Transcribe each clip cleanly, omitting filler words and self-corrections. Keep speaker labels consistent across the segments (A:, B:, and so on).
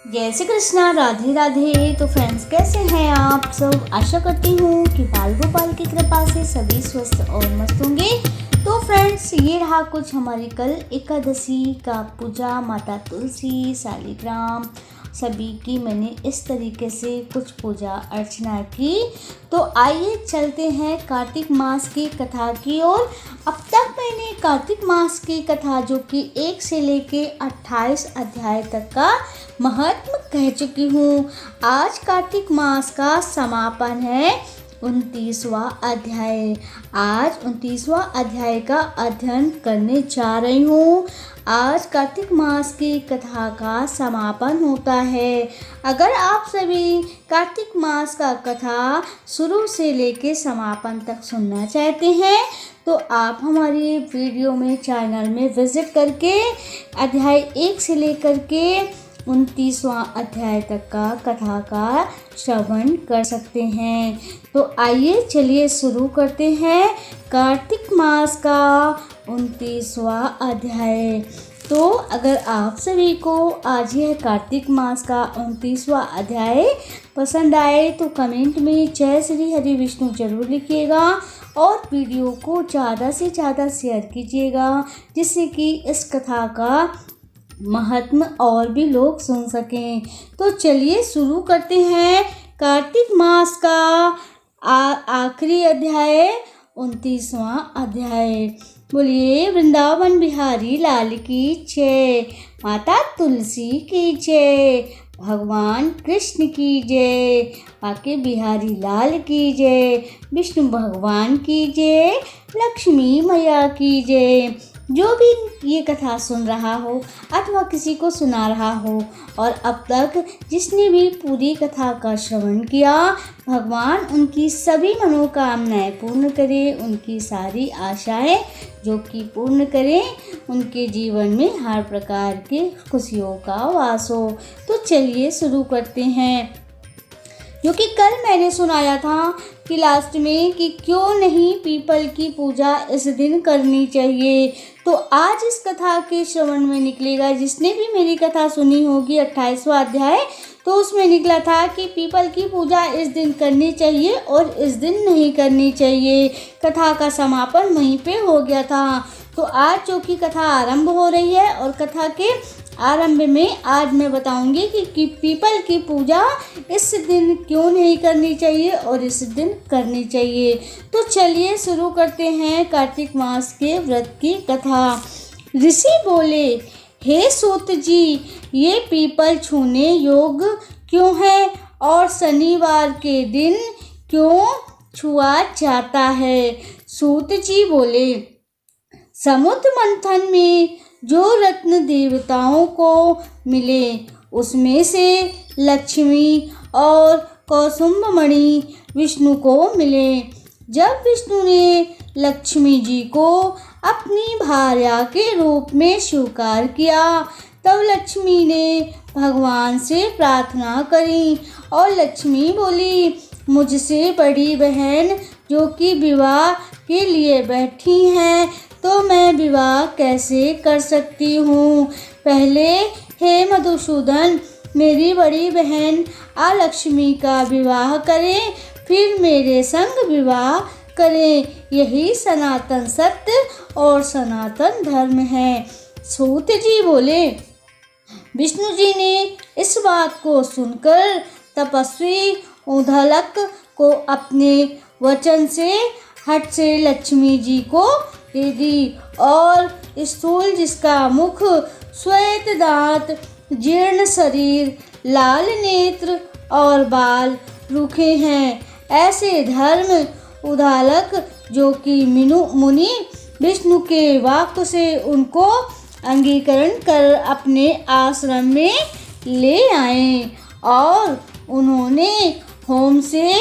A: जय श्री कृष्णा, राधे राधे। तो फ्रेंड्स, कैसे हैं आप सब? आशा करती हूँ कि बाल गोपाल की कृपा से सभी स्वस्थ और मस्त होंगे। तो फ्रेंड्स, ये रहा कुछ हमारी कल एकादशी का पूजा, माता तुलसी, शालिग्राम सभी की मैंने इस तरीके से कुछ पूजा अर्चना की। तो आइए चलते हैं कार्तिक मास की कथा की ओर। अब तक मैंने कार्तिक मास की कथा, जो कि 1 से लेके 28 अध्याय तक का महत्व कह चुकी हूँ। आज कार्तिक मास का समापन है 29वां अध्याय। आज 29वां अध्याय का अध्ययन करने जा रही हूँ। आज कार्तिक मास की कथा का समापन होता है। अगर आप सभी कार्तिक मास का कथा शुरू से लेके समापन तक सुनना चाहते हैं तो आप हमारी वीडियो में चैनल में विजिट करके अध्याय 1 से लेकर के 29वां अध्याय तक का कथा का श्रवण कर सकते हैं। तो आइए चलिए शुरू करते हैं कार्तिक मास का 29वां अध्याय। तो अगर आप सभी को आज यह कार्तिक मास का 29वां अध्याय पसंद आए तो कमेंट में जय श्री हरि विष्णु जरूर लिखिएगा और वीडियो को ज़्यादा से ज़्यादा शेयर कीजिएगा, जिससे कि इस कथा का महत्व और भी लोग सुन सकें। तो चलिए शुरू करते हैं कार्तिक मास का आखिरी अध्याय 29वां अध्याय। बोलिए वृंदावन बिहारी लाल की जय, माता तुलसी की जय, भगवान कृष्ण की जय, बाके बिहारी लाल की जय, विष्णु भगवान की जय, लक्ष्मी मैया की जय। जो भी ये कथा सुन रहा हो अथवा किसी को सुना रहा हो और अब तक जिसने भी पूरी कथा का श्रवण किया, भगवान उनकी सभी मनोकामनाएं पूर्ण करे, उनकी सारी आशाएं जो कि पूर्ण करें, उनके जीवन में हर प्रकार के खुशियों का वास हो। तो चलिए शुरू करते हैं। जो कि कल मैंने सुनाया था कि लास्ट में कि क्यों नहीं पीपल की पूजा इस दिन करनी चाहिए। तो आज इस कथा के श्रवण में निकलेगा, जिसने भी मेरी कथा सुनी होगी 28वां अध्याय, तो उसमें निकला था कि पीपल की पूजा इस दिन करनी चाहिए और इस दिन नहीं करनी चाहिए। कथा का समापन वहीं पे हो गया था। तो आज जो कि कथा आरंभ हो रही है और कथा के आरंभ में आज मैं बताऊंगी कि पीपल की पूजा इस दिन क्यों नहीं करनी चाहिए और इस दिन करनी चाहिए। तो चलिए शुरू करते हैं कार्तिक मास के व्रत की कथा। ऋषि बोले, हे सूत जी, ये पीपल छूने योग्य क्यों है और शनिवार के दिन क्यों छुआ जाता है? सूत जी बोले, समुद्र मंथन में जो रत्न देवताओं को मिले उसमें से लक्ष्मी और कौसुंभ मणि विष्णु को मिले। जब विष्णु ने लक्ष्मी जी को अपनी भार्या के रूप में स्वीकार किया तब लक्ष्मी ने भगवान से प्रार्थना करी और लक्ष्मी बोली, मुझसे बड़ी बहन जो कि विवाह के लिए बैठी हैं, तो मैं विवाह कैसे कर सकती हूँ? पहले हे मधुसूदन, मेरी बड़ी बहन अलक्ष्मी का विवाह करें, फिर मेरे संग विवाह करें। यही सनातन सत्य और सनातन धर्म है। सूत जी बोले, विष्णु जी ने इस बात को सुनकर तपस्वी उद्दालक को अपने वचन से हट से लक्ष्मी जी को दे दी और स्थूल जिसका मुख, श्वेत दांत, जीर्ण शरीर, लाल नेत्र और बाल रूखे हैं, ऐसे धर्म उद्दालक जो कि मुनि विष्णु के वाक्य से उनको अंगीकरण कर अपने आश्रम में ले आए और उन्होंने होम से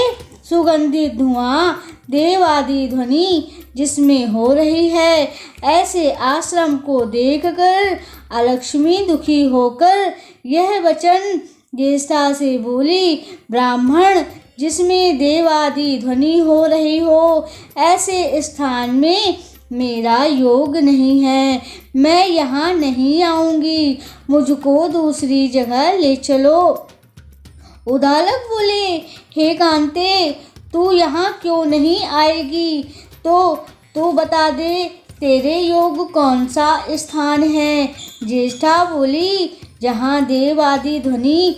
A: सुगंधित धुआं, देवादि ध्वनि जिसमें हो रही है, ऐसे आश्रम को देखकर अलक्ष्मी दुखी होकर यह वचन ज्येष्ठा से बोली, ब्राह्मण जिसमें देवादि ध्वनि हो रही हो, ऐसे स्थान में मेरा योग नहीं है, मैं यहाँ नहीं आऊँगी, मुझको दूसरी जगह ले चलो। उद्दालक बोले, हे कांते, तू यहाँ क्यों नहीं आएगी? तो बता दे, तेरे योग कौन सा स्थान है? ज्येष्ठा बोली, जहाँ देव आदि ध्वनि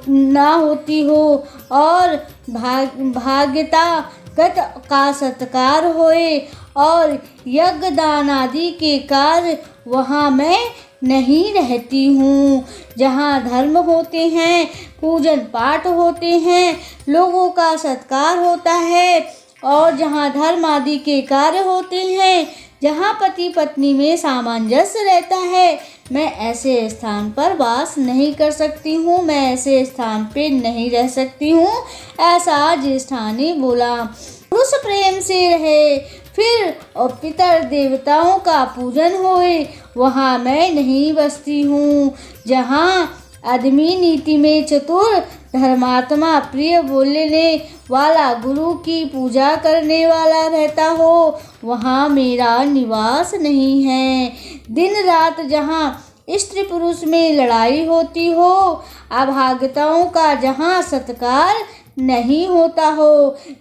A: ना होती हो और भाग्यता गत का सत्कार होए और यज्ञ दान आदि के कार्य, वहाँ मैं नहीं रहती हूँ। जहाँ धर्म होते हैं, पूजन पाठ होते हैं, लोगों का सत्कार होता है और जहाँ धर्म आदि के कार्य होते हैं, जहाँ पति पत्नी में सामंजस्य रहता है, मैं ऐसे स्थान पर वास नहीं कर सकती हूँ, मैं ऐसे स्थान पे नहीं रह सकती हूँ। ऐसा ज्येष्ठा ने बोला। पुरुष प्रेम से रहे, फिर और पितर देवताओं का पूजन होए, वहाँ मैं नहीं बसती हूँ। जहाँ आदमी नीति में चतुर, धर्मात्मा, प्रिय बोलने वाला, गुरु की पूजा करने वाला रहता हो, वहाँ मेरा निवास नहीं है। दिन रात जहाँ स्त्री पुरुष में लड़ाई होती हो, अभागताओं का जहाँ सत्कार नहीं होता हो,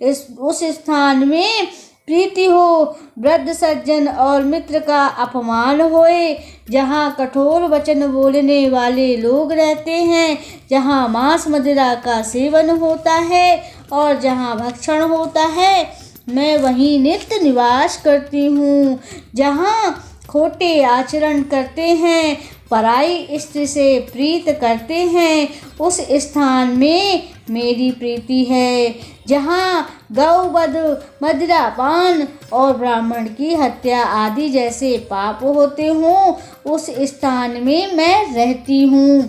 A: उस स्थान में प्रीति हो, वृद्ध सज्जन और मित्र का अपमान होए, जहाँ कठोर वचन बोलने वाले लोग रहते हैं, जहाँ मांस मदिरा का सेवन होता है और जहाँ भक्षण होता है, मैं वहीं नित्य निवास करती हूँ। जहाँ खोटे आचरण करते हैं, पराई स्त्री से प्रीत करते हैं, उस स्थान में मेरी प्रीति है। जहाँ गौवध, मदिरा पान और ब्राह्मण की हत्या आदि जैसे पाप होते हों, उस स्थान में मैं रहती हूँ।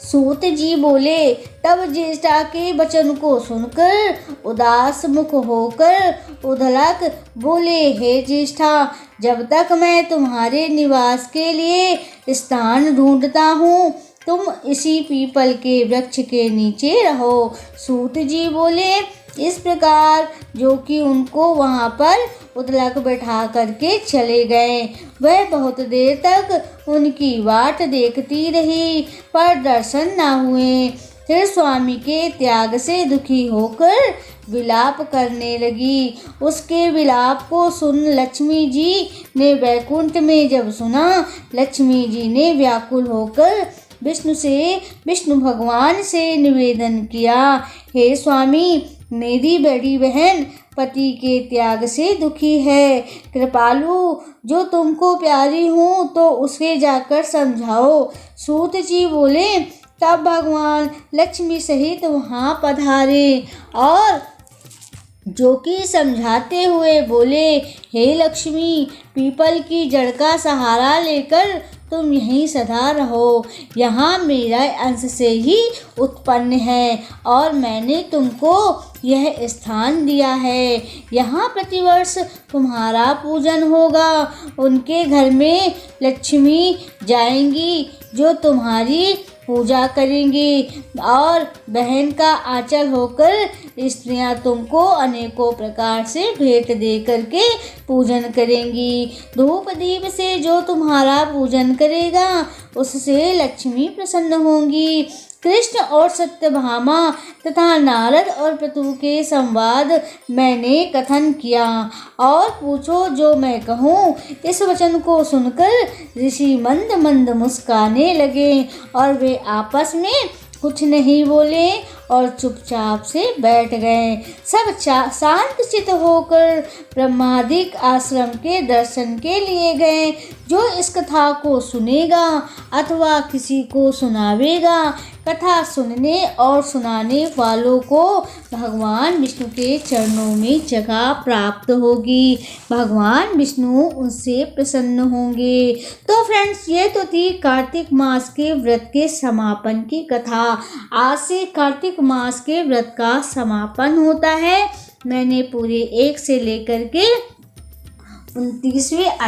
A: सूत जी बोले। तब ज्येष्ठा के वचन को सुनकर उदास मुख होकर उद्दालक बोले, हे ज्येष्ठा, जब तक मैं तुम्हारे निवास के लिए स्थान ढूंढता हूँ, तुम इसी पीपल के वृक्ष के नीचे रहो। सूत जी बोले। इस प्रकार जो कि उनको वहाँ पर उद्दालक बैठा करके चले गए। वह बहुत देर तक उनकी वाट देखती रही, पर दर्शन न हुए। फिर स्वामी के त्याग से दुखी होकर विलाप करने लगी। उसके विलाप को सुन लक्ष्मी जी ने वैकुंठ में जब सुना, लक्ष्मी जी ने व्याकुल होकर विष्णु भगवान से निवेदन किया, हे स्वामी, मेरी बड़ी बहन पति के त्याग से दुखी है। कृपालु, जो तुमको प्यारी हूँ तो उसे जाकर समझाओ। सूत जी बोले। तब भगवान लक्ष्मी सहित वहाँ पधारे और जो कि समझाते हुए बोले, हे लक्ष्मी, पीपल की जड़ का सहारा लेकर तुम यहीं सदा रहो। यहाँ मेरा अंश से ही उत्पन्न है और मैंने तुमको यह स्थान दिया है। यहाँ प्रतिवर्ष तुम्हारा पूजन होगा। उनके घर में लक्ष्मी जाएंगी जो तुम्हारी पूजा करेंगी और बहन का आंचल होकर स्त्रियां तुमको अनेकों प्रकार से भेंट दे करके पूजन करेंगी। धूप दीप से जो तुम्हारा पूजन करेगा उससे लक्ष्मी प्रसन्न होंगी। कृष्ण और सत्यभामा तथा नारद और पृथु के संवाद मैंने कथन किया और पूछो जो मैं कहूँ। इस वचन को सुनकर ऋषि मंद मंद मुस्काने लगे और वे आपस में कुछ नहीं बोले और चुपचाप से बैठ गए। सब शांत चित होकर ब्रह्मादिक आश्रम के दर्शन के लिए गए। जो इस कथा को सुनेगा अथवा किसी को सुनावेगा, कथा सुनने और सुनाने वालों को भगवान विष्णु के चरणों में जगह प्राप्त होगी। भगवान विष्णु उनसे प्रसन्न होंगे। तो फ्रेंड्स, ये तो थी कार्तिक मास के व्रत के समापन की कथा। आज से कार्तिक मास के व्रत का समापन होता है। मैंने पूरे 1 से लेकर के 29वें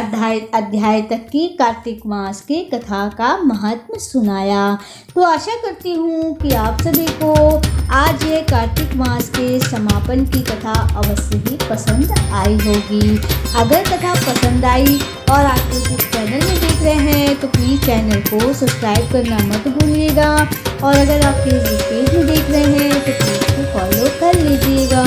A: अध्याय तक की कार्तिक मास की कथा का महत्व सुनाया। तो आशा करती हूँ कि आप सभी को आज ये कार्तिक मास के समापन की कथा अवश्य ही पसंद आई होगी। अगर कथा पसंद आई और आप लोग इस चैनल में देख रहे हैं तो प्लीज़ चैनल को सब्सक्राइब करना मत भूलिएगा, और अगर आप फेसबुक पेज में देख रहे हैं तो पेज को फॉलो कर लीजिएगा,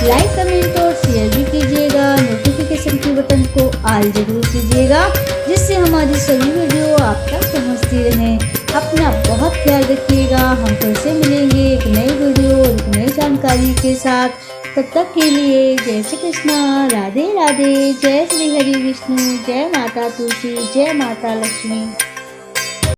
A: लाइक कमेंट और शेयर भी कीजिएगा, नोटिफिकेशन के बटन को ऑल जरूर कीजिएगा, जिससे हमारी सभी वीडियो आप तक पहुंचती रहें। अपना बहुत ख्याल रखिएगा। हम फिर से मिलेंगे एक नई वीडियो और एक नई जानकारी के साथ। तब तक के लिए जय श्री कृष्णा, राधे राधे, जय श्री हरि विष्णु, जय माता तुलसी, जय माता लक्ष्मी।